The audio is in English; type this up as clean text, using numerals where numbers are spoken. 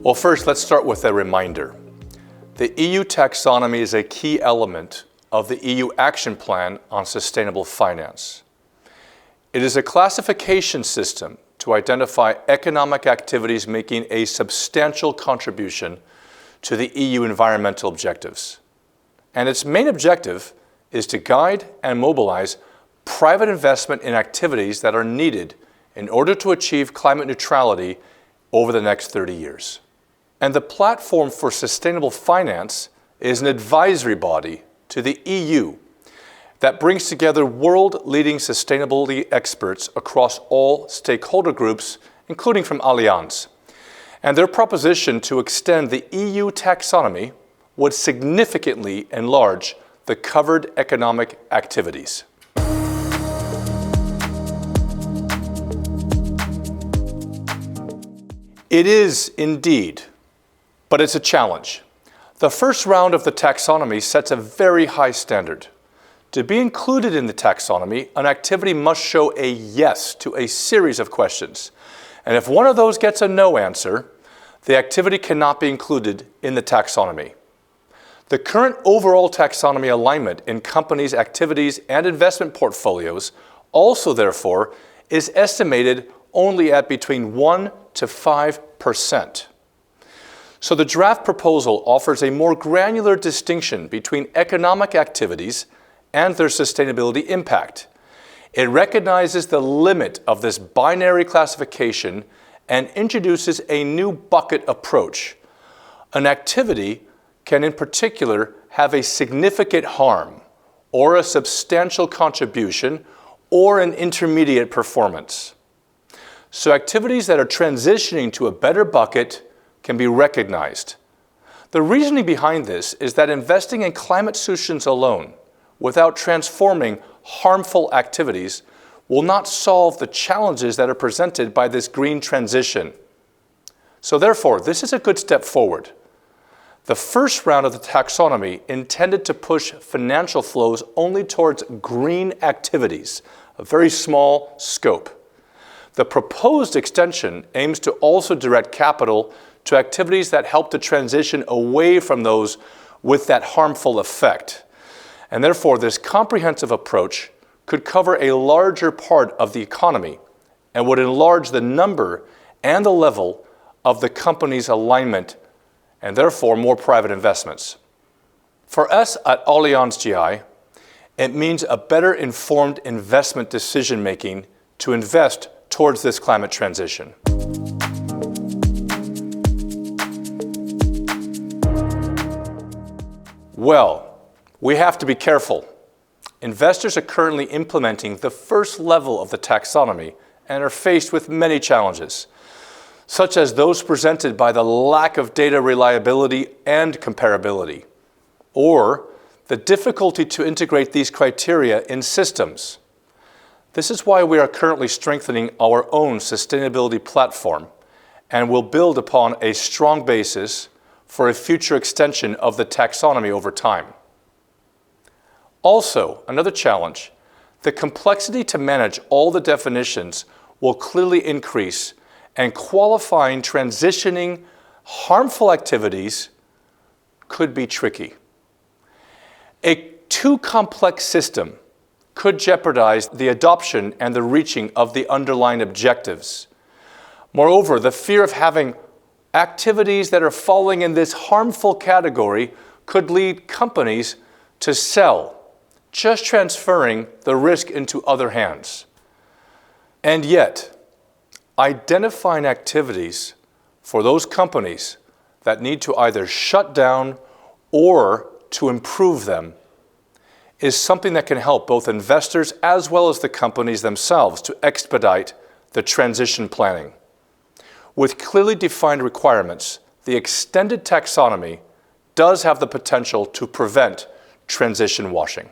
Well, first, let's start with a reminder. The EU taxonomy is a key element of the EU Action Plan on Sustainable Finance. It is a classification system to identify economic activities making a substantial contribution to the EU environmental objectives. And its main objective is to guide and mobilize private investment in activities that are needed in order to achieve climate neutrality over the next 30 years. And the Platform for Sustainable Finance is an advisory body to the EU that brings together world-leading sustainability experts across all stakeholder groups, including from Allianz. And their proposition to extend the EU taxonomy would significantly enlarge the covered economic activities. It is indeed, but it's a challenge. The first round of the taxonomy sets a very high standard. To be included in the taxonomy, an activity must show a yes to a series of questions. And if one of those gets a no answer, the activity cannot be included in the taxonomy. The current overall taxonomy alignment in companies' activities and investment portfolios also, therefore, is estimated only at between 1 to 5%. So the draft proposal offers a more granular distinction between economic activities and their sustainability impact. It recognizes the limit of this binary classification and introduces a new bucket approach. An activity can in particular have a significant harm, or a substantial contribution, or an intermediate performance. So activities that are transitioning to a better bucket can be recognized. The reasoning behind this is that investing in climate solutions alone, without transforming harmful activities, will not solve the challenges that are presented by this green transition. So therefore, this is a good step forward. The first round of the taxonomy intended to push financial flows only towards green activities, a very small scope. The proposed extension aims to also direct capital to activities that help to transition away from those with that harmful effect. And therefore, this comprehensive approach could cover a larger part of the economy and would enlarge the number and the level of the company's alignment and therefore more private investments. For us at Allianz GI, it means a better informed investment decision-making to invest towards this climate transition. Well, we have to be careful. Investors are currently implementing the first level of the taxonomy and are faced with many challenges, such as those presented by the lack of data reliability and comparability, or the difficulty to integrate these criteria in systems. This is why we are currently strengthening our own sustainability platform and will build upon a strong basis for a future extension of the taxonomy over time. Also, another challenge, the complexity to manage all the definitions will clearly increase, and qualifying transitioning harmful activities could be tricky. A too complex system could jeopardize the adoption and the reaching of the underlying objectives. Moreover, the fear of having activities that are falling in this harmful category could lead companies to sell, just transferring the risk into other hands. And yet, identifying activities for those companies that need to either shut down or to improve them is something that can help both investors as well as the companies themselves to expedite the transition planning. With clearly defined requirements, the extended taxonomy does have the potential to prevent transition washing.